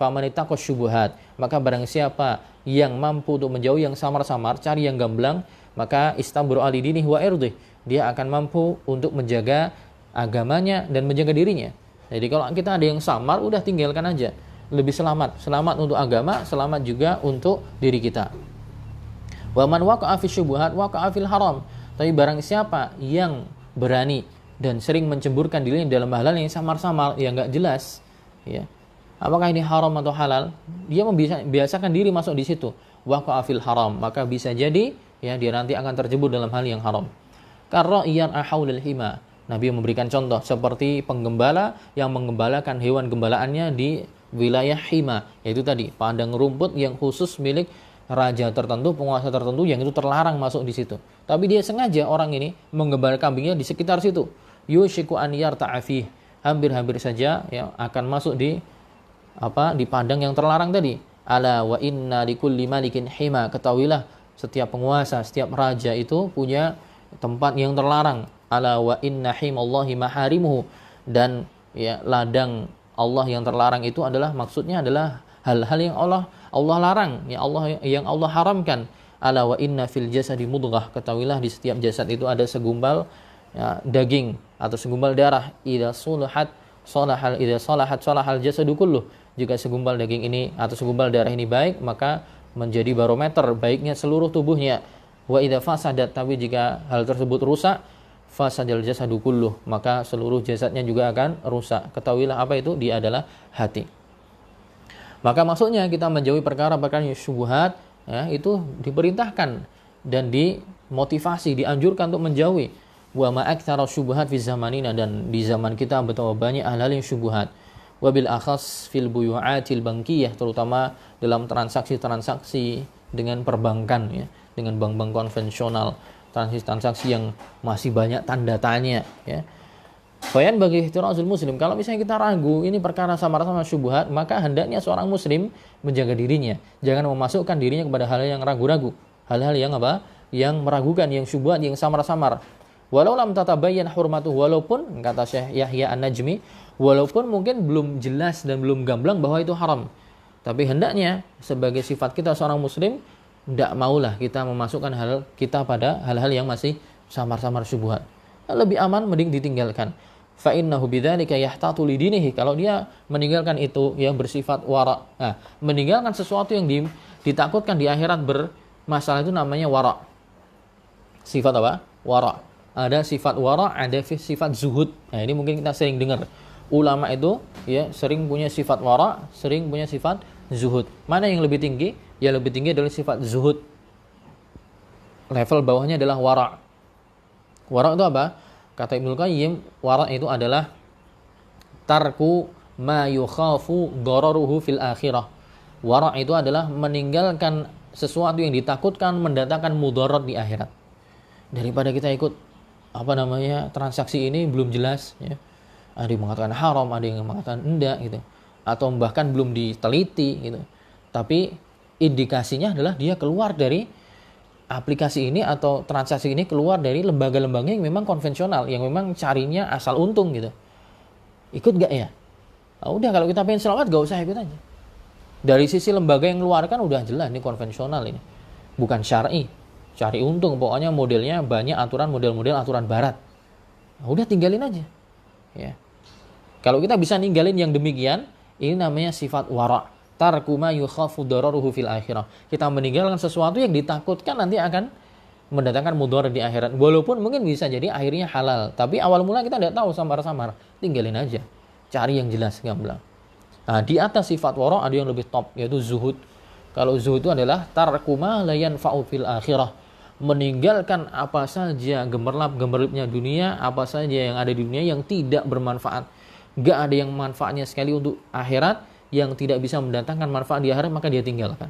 Faman ittaqas syubuhat, maka barang siapa yang mampu untuk menjauhi yang samar-samar, cari yang gamblang, maka istabru ali dinih wa irdih, dia akan mampu untuk menjaga agamanya dan menjaga dirinya. Jadi kalau kita ada yang samar, udah tinggalkan aja, lebih selamat untuk agama, selamat juga untuk diri kita. Wa man waqa'a fi syubuhat waqa'a fil haram. Tapi barang siapa yang berani dan sering mencemburkan dirinya dalam hal yang samar-samar, yang enggak jelas, ya, apakah ini haram atau halal, dia membiasakan diri masuk di situ, waqa'a fil haram, maka bisa jadi, ya, dia nanti akan terjebur dalam hal yang haram. Karena iyan ahaulil hima, Nabi memberikan contoh seperti penggembala yang menggembalakan hewan gembalaannya di wilayah hima, yaitu tadi padang rumput yang khusus milik raja tertentu, penguasa tertentu, yang itu terlarang masuk di situ. Tapi dia sengaja, orang ini menggembala kambingnya di sekitar situ. Yushiku an yarta'a fih, hampir-hampir saja, ya, akan masuk di padang yang terlarang tadi. Ala wa inna likulli malikin hima, ketahuilah setiap penguasa, setiap raja itu punya tempat yang terlarang. Ala wa inna himallahi maharimuhu, dan, ya, ladang Allah yang terlarang itu adalah, maksudnya adalah hal-hal yang Allah larang, ya, yang Allah haramkan. Ala wa inna fil jasadi mudghah, ketahuilah di setiap jasad itu ada segumpal, ya, daging atau segumpal darah. Idza salahat salahal jasadu kulluh, jika segumpal daging ini atau segumpal darah ini baik, maka menjadi barometer baiknya seluruh tubuhnya. Wa idza fasadat, tapi jika hal tersebut rusak, fasadal jasadu kulluh, maka seluruh jasadnya juga akan rusak. Ketahuilah apa itu? Dia adalah hati. Maka maksudnya kita menjauhi perkara-perkara yang syubhat, ya, itu diperintahkan dan dimotivasi, dianjurkan untuk menjauhi. Wa ma aktsara syubhat fi zamanina, dan di zaman kita betapa banyak hal-hal yang syubhat. Wa bil akhas fil buyu'atil bankiyah, terutama dalam transaksi-transaksi dengan perbankan, ya, dengan bank-bank konvensional, transaksi yang masih banyak tanda tanya, ya. Bayan bagi ihtirazul muslim, kalau misalnya kita ragu ini perkara samar-samar syubhat, maka hendaknya seorang muslim menjaga dirinya, jangan memasukkan dirinya kepada hal yang ragu-ragu, hal-hal yang yang meragukan, yang syubhat, yang samar-samar. Walau lam tatabayyan hurmatuh, walaupun, kata Syekh Yahya An-Najmi, walaupun mungkin belum jelas dan belum gamblang bahwa itu haram, tapi hendaknya sebagai sifat kita seorang muslim, tidak maulah kita memasukkan hal kita pada hal-hal yang masih samar-samar syubhat. Lebih aman mending ditinggalkan. Fa innahu bidzalika yahtatu lidinihi, kalau dia meninggalkan itu yang bersifat wara. Nah, meninggalkan sesuatu yang ditakutkan di akhirat bermasalah itu namanya wara. Sifat apa? Wara. Ada sifat wara, ada sifat zuhud. Nah, ini mungkin kita sering dengar. Ulama itu, ya, sering punya sifat wara, sering punya sifat zuhud. Mana yang lebih tinggi? Yang lebih tinggi adalah sifat zuhud. Level bawahnya adalah wara. Wara itu apa? Kata Ibnu Qayyim, wara itu adalah tarku ma yukhafu dararuhu fil akhirah. Wara itu adalah meninggalkan sesuatu yang ditakutkan mendatangkan mudarat di akhirat. Daripada kita ikut transaksi ini belum jelas, ya. Ada yang mengatakan haram, ada yang mengatakan enggak, gitu. Atau bahkan belum diteliti, gitu. Tapi indikasinya adalah dia keluar dari aplikasi ini atau transaksi ini, keluar dari lembaga-lembaga yang memang konvensional, yang memang carinya asal untung, gitu. Ikut gak ya? Nah, udah, kalau kita pengen selamat gak usah ikut aja. Dari sisi lembaga yang keluarkan udah jelas ini konvensional, ini bukan syar'i, cari untung, pokoknya modelnya banyak model-model aturan barat. Nah, udah tinggalin aja, ya. Kalau kita bisa ninggalin yang demikian, ini namanya sifat wara. Tarku ma yukhafu dararuhu fil akhirah. Kita meninggalkan sesuatu yang ditakutkan nanti akan mendatangkan mudarat di akhirat. Walaupun mungkin bisa jadi akhirnya halal, tapi awal mula kita tidak tahu, samar-samar, tinggalin aja. Cari yang jelas, gamblang. Nah, di atas sifat wara ada yang lebih top, yaitu zuhud. Kalau zuhud itu adalah tarku ma la yanfa'u fil akhirah. Meninggalkan apa saja gemerlap-gemerlipnya dunia, apa saja yang ada di dunia yang tidak bermanfaat. Gak ada yang manfaatnya sekali untuk akhirat, yang tidak bisa mendatangkan manfaat di akhirat, maka dia tinggalkan.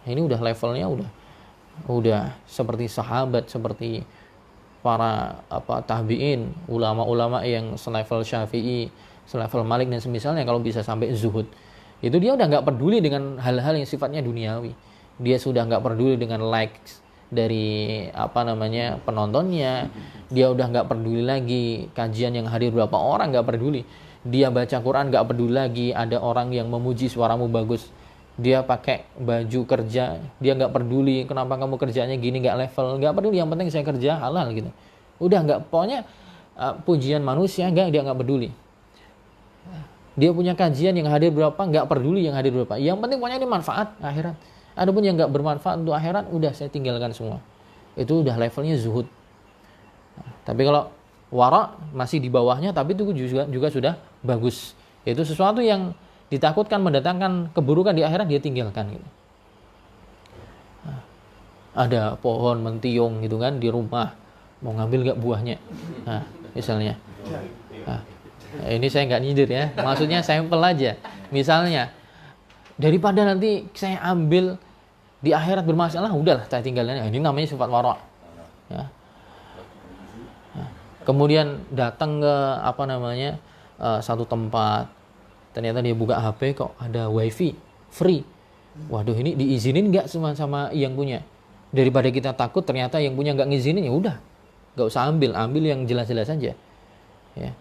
Nah, ini udah levelnya udah seperti sahabat, seperti para tabi'in, ulama-ulama yang selevel Syafi'i, selevel Malik dan semisalnya, kalau bisa sampai zuhud. Itu dia udah nggak peduli dengan hal-hal yang sifatnya duniawi. Dia sudah nggak peduli dengan likes dari penontonnya. Dia udah nggak peduli lagi kajian yang hadir berapa orang, nggak peduli. Dia baca Quran nggak peduli lagi ada orang yang memuji suaramu bagus. Dia pakai baju kerja, dia nggak peduli kenapa kamu kerjanya gini, nggak level, nggak peduli, yang penting saya kerja halal gitu. Udah nggak, pokoknya pujian manusia dia nggak peduli. Dia punya kajian yang hadir berapa, nggak peduli yang hadir berapa, yang penting pokoknya ini manfaat akhirat. Adapun yang nggak bermanfaat untuk akhirat, udah saya tinggalkan semua. Itu udah levelnya zuhud. Tapi kalau wara masih di bawahnya, tapi itu juga sudah bagus. Itu sesuatu yang ditakutkan mendatangkan keburukan di akhirat, dia tinggalkan gitu. Ada pohon mentiung gitu kan di rumah, mau ngambil nggak buahnya, misalnya. Ini saya nggak nyindir ya, maksudnya sampel aja. Misalnya, daripada nanti saya ambil di akhirat bermasalah, udahlah saya tinggalin. Ini namanya sifat wara. Ya. Kemudian datang ke satu tempat, ternyata dia buka HP kok ada wifi free. Waduh, ini diizinin nggak sama yang punya? Daripada kita takut ternyata yang punya nggak ngizinin, ya udah, nggak usah ambil yang jelas-jelas saja. Ya.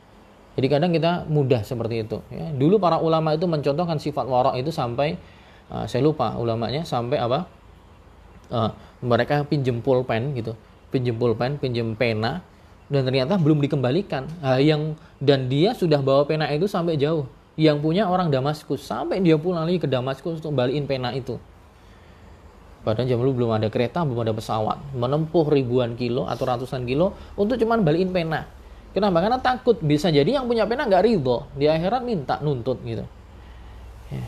Jadi kadang kita mudah seperti itu. Ya. Dulu para ulama itu mencontohkan sifat wara itu sampai saya lupa ulamanya sampai mereka pinjem pulpen gitu, pinjem pena, dan ternyata belum dikembalikan. Dan dia sudah bawa pena itu sampai jauh. Yang punya orang Damaskus, sampai dia pulang lagi ke Damaskus untuk balikin pena itu. Padahal zaman dulu belum ada kereta, belum ada pesawat, menempuh ribuan kilo atau ratusan kilo untuk cuman balikin pena. Kenapa? Karena takut bisa jadi yang punya pena nggak ridho, di akhirat minta nuntut gitu. Ya.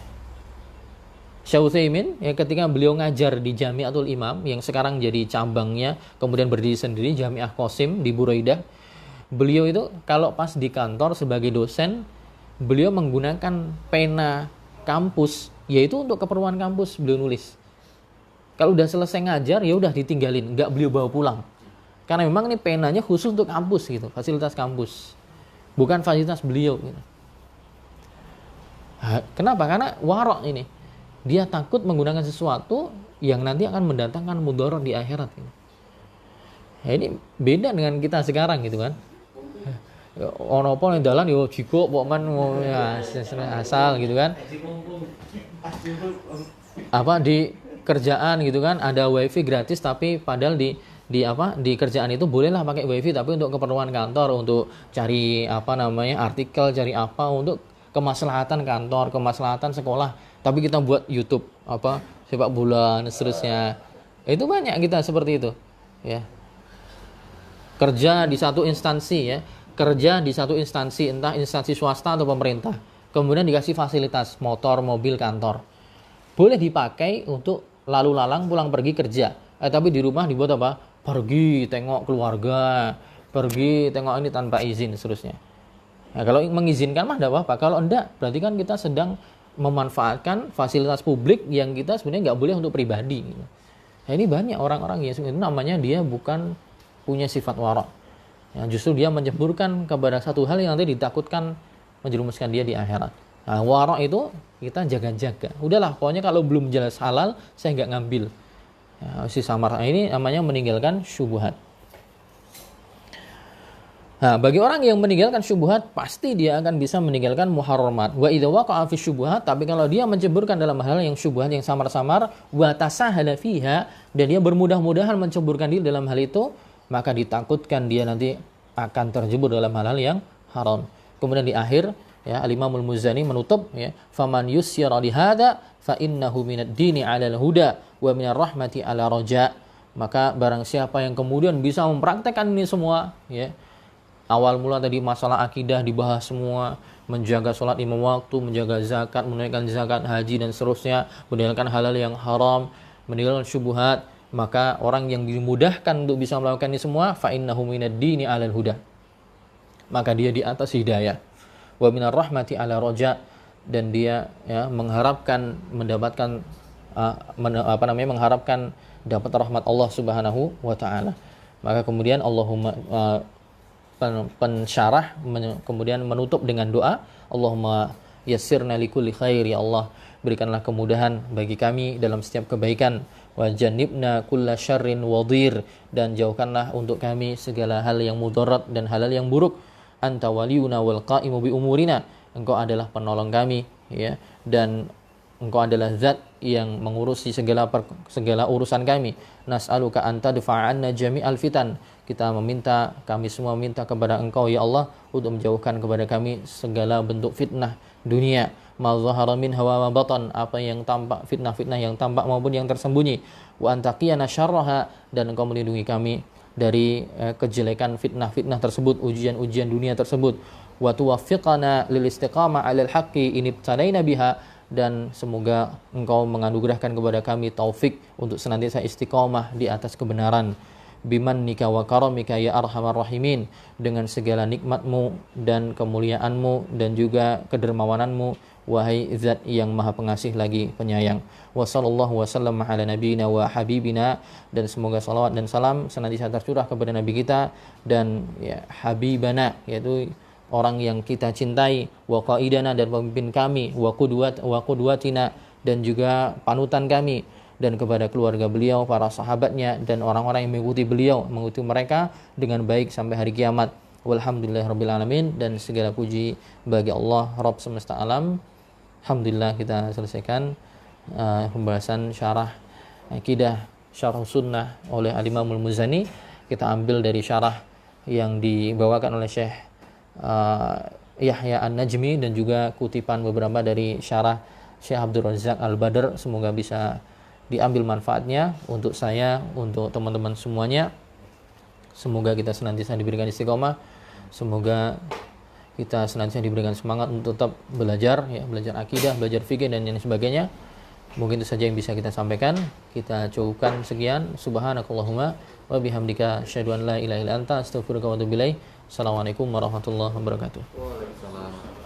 Syekh Utsaimin ketika beliau ngajar di Jami'atul Imam yang sekarang jadi cabangnya, kemudian berdiri sendiri Jami'ah Qasim di Buraidah. Beliau itu kalau pas di kantor sebagai dosen, beliau menggunakan pena kampus, yaitu untuk keperluan kampus beliau nulis. Kalau udah selesai ngajar, ya udah ditinggalin, nggak beliau bawa pulang. Karena memang ini penanya khusus untuk kampus gitu, fasilitas kampus, bukan fasilitas beliau. Gitu. Kenapa? Karena wara ini, dia takut menggunakan sesuatu yang nanti akan mendatangkan mudarat di akhirat. Gitu. Ya, ini beda dengan kita sekarang gitu kan. Ono apa yang dalan yo jiko pokman asal gitu kan. Di kerjaan gitu kan ada wifi gratis, tapi padahal di kerjaan itu bolehlah pakai wifi, tapi untuk keperluan kantor, untuk cari artikel, cari untuk kemaslahatan kantor, kemaslahatan sekolah, tapi kita buat YouTube sepak bola dan seterusnya. Itu banyak kita seperti itu ya. Kerja di satu instansi, entah instansi swasta atau pemerintah, kemudian dikasih fasilitas motor, mobil kantor, boleh dipakai untuk lalu lalang pulang pergi kerja, tapi di rumah dibuat pergi tengok keluarga, pergi tengok ini tanpa izin seterusnya. Nah, kalau mengizinkan mah tidak apa-apa, kalau enggak berarti kan kita sedang memanfaatkan fasilitas publik yang kita sebenarnya nggak boleh untuk pribadi gitu. Nah, ini banyak orang-orang yang itu namanya dia bukan punya sifat wara. Yang justru dia menceburkan kepada satu hal yang nanti ditakutkan menjerumuskan dia di akhirat. Nah, wara itu kita jaga-jaga. Udahlah, pokoknya kalau belum jelas halal, saya nggak ngambil. Si samar ini namanya meninggalkan syubhat. Nah, bagi orang yang meninggalkan syubhat, pasti dia akan bisa meninggalkan muharramat. Wa idza waqa'a fi syubhat, tapi kalau dia menceburkan dalam hal yang syubhat yang samar-samar, wa tasahala fiha, dan dia bermudah-mudahan menceburkan diri dalam hal itu, maka ditakutkan dia nanti akan terjebur dalam hal-hal yang haram. Kemudian di akhir Al-Imam Al-Muzani menutup faman yusyira li hada fa innahu minad dini 'ala al-huda wa minar rahmati 'ala raja. Maka barang siapa yang kemudian bisa mempraktekkan ini semua, ya, awal mula tadi masalah akidah dibahas semua, menjaga sholat 5 waktu, menjaga zakat, menunaikan zakat, haji dan seterusnya, meninggalkan halal yang haram, meninggalkan syubhat, maka orang yang dimudahkan untuk bisa melakukan ini semua, fa innahu minad dini 'alal huda. Maka dia di atas hidayah. Wa minar rahmati 'ala raja, dan dia ya mengharapkan mendapatkan mengharapkan dapat rahmat Allah Subhanahu wa taala. Maka kemudian Allahumma pensyarah kemudian menutup dengan doa, Allahumma yassirna likulli khair, ya Allah berikanlah kemudahan bagi kami dalam setiap kebaikan, wa jannibna kulla syarrin wadir, dan jauhkanlah untuk kami segala hal yang mudarat dan halal yang buruk. Anta waliyuna wal qa'imu bi umurina, engkau adalah penolong kami, ya, dan engkau adalah zat yang mengurusi segala urusan kami. Nas'aluka anta dafa'anna jami'al fitan, kita meminta, kami semua minta kepada engkau ya Allah untuk menjauhkan kepada kami segala bentuk fitnah dunia, ma zahara minha wa batan, apa yang tampak, fitnah-fitnah yang tampak maupun yang tersembunyi. Wa antaqiyana syarraha, dan engkau melindungi kami dari kejelekan fitnah-fitnah tersebut, ujian-ujian dunia tersebut. Wa tuwaffiqana lil istiqamah 'alal haqqi in ibtalaina biha, dan semoga engkau menganugerahkan kepada kami taufik untuk senantiasa istiqamah di atas kebenaran. Bimannika wa karamika ya arhamar rahimin, dengan segala nikmatmu dan kemuliaanmu dan juga kedermawananmu, wahai zat yang maha pengasih lagi penyayang. Wa sallallahu wasallam ala nabiyina wa habibina, dan semoga salawat dan salam senantiasa tercurah kepada nabi kita dan ya habibana, yaitu orang yang kita cintai, wa qaidana, dan pemimpin kami, wa qudwatina, dan juga panutan kami, dan kepada keluarga beliau, para sahabatnya, dan orang-orang yang mengikuti beliau, mengikuti mereka dengan baik sampai hari kiamat. Walhamdulillahirabbil alamin, dan segala puji bagi Allah Rabb semesta alam. Alhamdulillah kita selesaikan pembahasan syarah akidah syarh sunnah oleh Al-Imamul Muzani. Kita ambil dari syarah yang dibawakan oleh Syekh Yahya An-Najmi, dan juga kutipan beberapa dari syarah Syekh Abdul Razak Al-Badr. Semoga bisa diambil manfaatnya untuk saya, untuk teman-teman semuanya. Semoga kita senantiasa diberikan istiqomah, semoga kita senantiasa diberikan semangat untuk tetap belajar, ya, belajar akidah, belajar fikih dan lain sebagainya. Mungkin itu saja yang bisa kita sampaikan. Kita cukupkan sekian. Subhanakallahumma wa bihamdika asyhadu an la ilaha illa anta astaghfiruka wa atubu ilaik. Assalamualaikum warahmatullahi wabarakatuh. Waalaikumsalam.